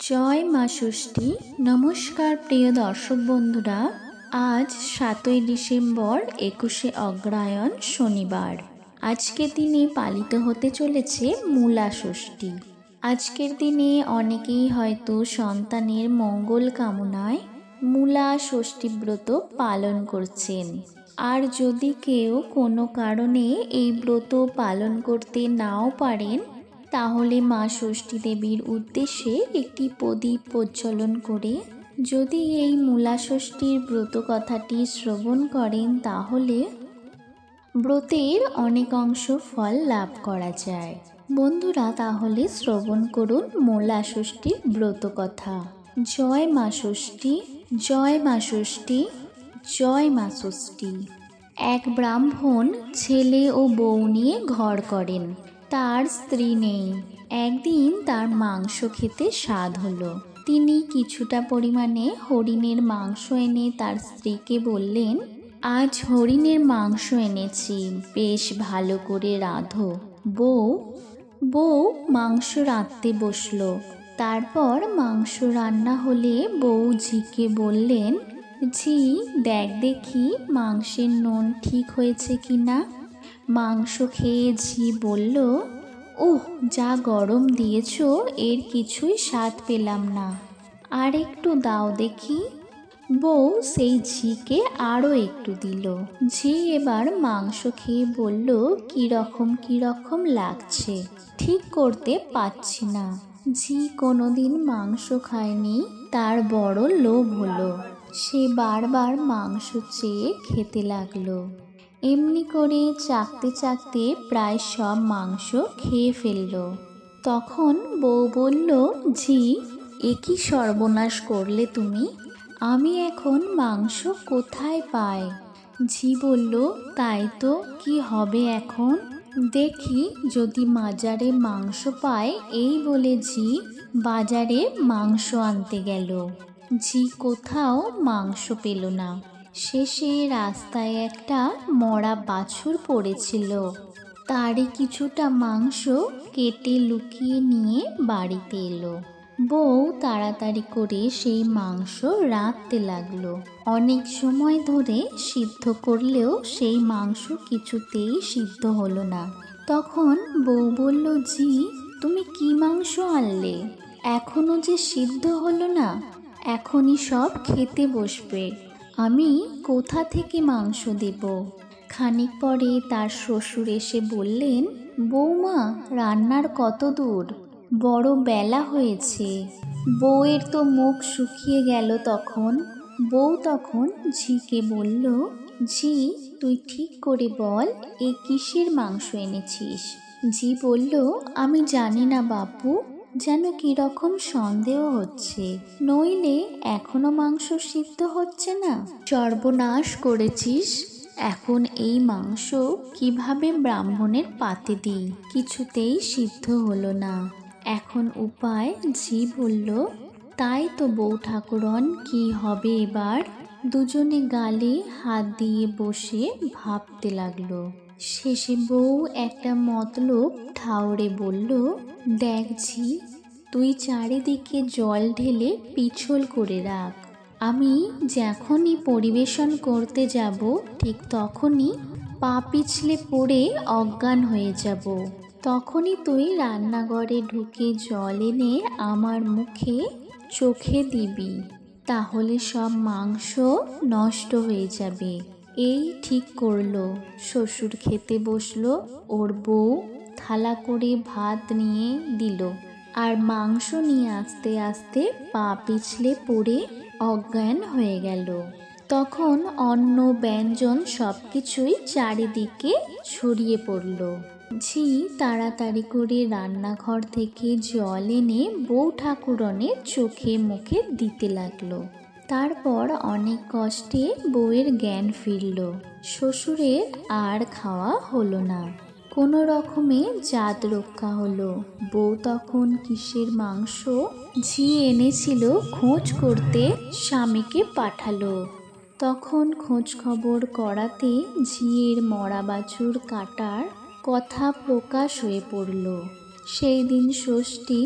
জয় মা ষষ্ঠী। নমস্কার প্রিয় দর্শক বন্ধুরা, আজ 7ই ডিসেম্বর 21শে অগ্রহায়ণ শনিবার। আজকের দিনে পালিত হতে চলেছে মূলা ষষ্ঠী। আজকের দিনে অনেকেই হয়তো সন্তানের মঙ্গল কামনায় মূলা ষষ্ঠী ব্রত পালন করছেন। আর যদি কেউ কোনো কারণে এই ব্রত পালন করতে নাও পারেন, তাহলে মা ষষ্ঠী দেবীর উদ্দেশ্যে একটি প্রদীপ প্রজ্বলন করে যদি এই মূলা ষষ্ঠীর ব্রত কথাটি শ্রবণ করেন, তাহলে ব্রতের অনেক অংশ ফল লাভ করা যায়। বন্ধুরা, তাহলে শ্রবণ করুন মূলা ষষ্ঠীর ব্রত কথা। জয় মা ষষ্ঠী, জয় মা ষষ্ঠী, জয় মা ষষ্ঠী। এক ব্রাহ্মণ ছেলে ও বউ নিয়ে ঘর করেন। তার স্ত্রী নেই। একদিন তার মাংস খেতে স্বাদ হলো। তিনি কিছুটা পরিমাণে হরিণের মাংস এনে তার স্ত্রীকে বললেন, আজ হরিণের মাংস এনেছি, বেশ ভালো করে রাঁধো। বউ মাংস রাঁধতে বসলো। তারপর মাংস রান্না হলে বউ ঝিকে বললেন, ঝি দেখ দেখি মাংসের নুন ঠিক হয়েছে কিনা। মাংস খেয়ে ঝি বলল, ওহ, যা গরম দিয়েছ, এর কিছুই স্বাদ পেলাম না, আর একটু দাও দেখি। বউ সেই ঝিকে আরও একটু দিল। ঝি এবার মাংস খেয়ে বলল, কিরকম লাগছে, ঠিক করতে পারছি না। ঝি কোনোদিন মাংস খায়নি, তার বড় লোভ হলো। সে বারবার মাংস চেয়ে খেতে লাগলো। এমনি করে চাকতে চাকতে প্রায় সব মাংস খেয়ে ফেলল। তখন বউ বলল, ঝি এ কি সর্বনাশ করলে তুমি? আমি এখন মাংস কোথায় পাই? ঝি বলল, তাই তো, কি হবে এখন? দেখি যদি বাজারে মাংস পায়। এই বলে ঝি বাজারে মাংস আনতে গেল। ঝি কোথাও মাংস পেল না। শেষে রাস্তায় একটা মরা বাছুর পড়েছিল। তারই কিছুটা মাংস কেটে লুকিয়ে নিয়ে বাড়িতে এলো। বউ তাড়াতাড়ি করে সেই মাংস রাঁধতে লাগলো। অনেক সময় ধরে সিদ্ধ করলেও সেই মাংস কিছুতেই সিদ্ধ হলো না। তখন বউ বলল, ঝি তুমি কি মাংস আনলে? এখনো যে সিদ্ধ হলো না। এখনই সব খেতে বসবে, আমি কোথা থেকে মাংস দেব? খানিক পরে তার শ্বশুর এসে বললেন, বৌমা রান্নার কত দূর? বড় বেলা হয়েছে। বউয়ের তো মুখ শুকিয়ে গেল। বউ তখন ঝিকে বলল, ঝি তুই ঠিক করে বল, এ কিসের মাংস এনেছিস? ঝি বলল, আমি জানি না বাপু, যেন কিরকম সন্দেহ হচ্ছে, নইলে এখনো মাংস সিদ্ধ হচ্ছে না। সর্বনাশ করেছিস। এখন এই মাংস কিভাবে ব্রাহ্মণের পাতে দিই? কিছুতেই সিদ্ধ হলো না। এখন উপায়? ঝি বলল, তাই তো বউ ঠাকুরন, কি হবে এবার? দুজনে গালে হাত দিয়ে বসে ভাবতে লাগলো। শেষে বউ একটা মতলব ঠাউরে বলল, দেখ ঝি, তুই চারিদিকে জল ঢেলে পিছল করে রাখ। আমি যখনই পরিবেশন করতে যাব, ঠিক তখনই পা পিছলে পড়ে অজ্ঞান হয়ে যাব। তখনই তুই রান্নাঘরে ঢুকে জল এনে আমার মুখে চোখে দিবি, তাহলে সব মাংস নষ্ট হয়ে যাবে। এই ঠিক করলো। শ্বশুর খেতে বসলো। ওর বউ থালা করে ভাত নিয়ে দিল, আর মাংস নিয়ে আস্তে আস্তে পা পিছলে পড়ে অজ্ঞান হয়ে গেল। তখন অন্ন ব্যঞ্জন সবকিছুই চারিদিকে ছড়িয়ে পড়ল। ঝি তাড়াতাড়ি করে রান্নাঘর থেকে জল এনে বউ ঠাকুরনের চোখে মুখে দিতে লাগলো। তারপর অনেক কষ্টে বউয়ের জ্ঞান ফিরল। শ্বশুরের আর খাওয়া হলো না। কোনো রকমে জাত রক্ষা হলো। বউ তখন কিসের মাংস ঝি এনেছিল খোঁজ করতে স্বামীকে পাঠালো। তখন খোঁজ খবর করাতে ঝিয়ের মরা বাছুর কাটার কথা প্রকাশ হয়ে পড়ল। সেই দিন ষষ্ঠী।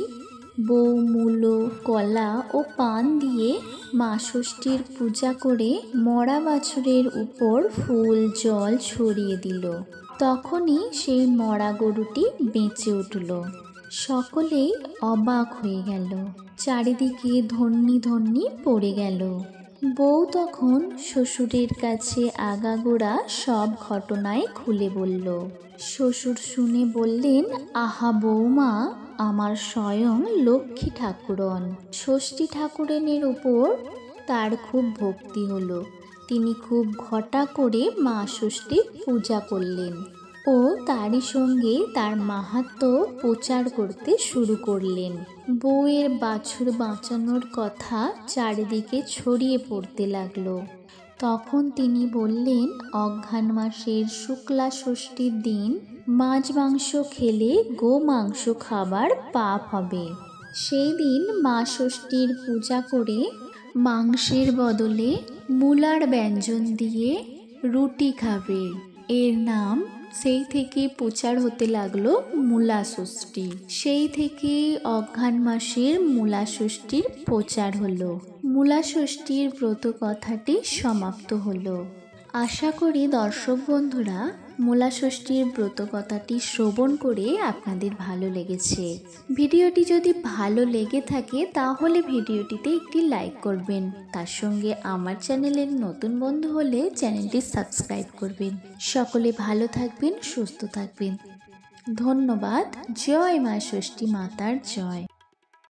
বউ মূলো, কলা ও পান দিয়ে মা ষষ্ঠীর পূজা করে মরা বাছুরের উপর ফুল জল ছড়িয়ে দিল। তখনই সেই মরা গরুটি বেঁচে উঠল। সকলেই অবাক হয়ে গেল। চারিদিকে ধন্যি ধন্যি পড়ে গেল। বউ তখন শ্বশুরের কাছে আগাগোড়া সব ঘটনায় খুলে বলল। শ্বশুর শুনে বললেন, আহা বৌমা, আমার স্বয়ং লক্ষ্মী ঠাকুরন। ষষ্ঠী ঠাকুরানীর উপর তার খুব ভক্তি হলো। তিনি খুব ঘটা করে মা ষষ্ঠীর পূজা করলেন ও তারই সঙ্গে তার মাহাত্ম্য প্রচার করতে শুরু করলেন। বউয়ের বাছুর বাঁচানোর কথা চারিদিকে ছড়িয়ে পড়তে লাগলো। তখন তিনি বললেন, অঘ্রাণ মাসের শুক্লা ষষ্ঠীর দিন মাছ মাংস খেলে গো মাংস খাবার পাপ হবে। সেই দিন মা ষষ্ঠীর পূজা করে মাংসের বদলে মূলার ব্যঞ্জন দিয়ে রুটি খাবে। এর নাম সেই থেকে প্রচার হতে লাগলো মূলা ষষ্ঠী। সেই থেকে অঘ্রাণ মাসের মূলা ষষ্ঠীর প্রচার হলো। মূলা ষষ্ঠীর ব্রত কথাটি সমাপ্ত হলো। আশা করি দর্শক বন্ধুরা মূলা ষষ্ঠীর ব্রত কথাটি শ্রবণ করে আপনাদের ভালো লেগেছে। ভিডিওটি যদি ভালো লেগে থাকে তাহলে ভিডিওটিতে একটি লাইক করবেন। তার সঙ্গে আমার চ্যানেলের নতুন বন্ধু হলে চ্যানেলটি সাবস্ক্রাইব করবেন। সকলে ভালো থাকবেন, সুস্থ থাকবেন। ধন্যবাদ। জয় মা ষষ্ঠী মাতার জয়।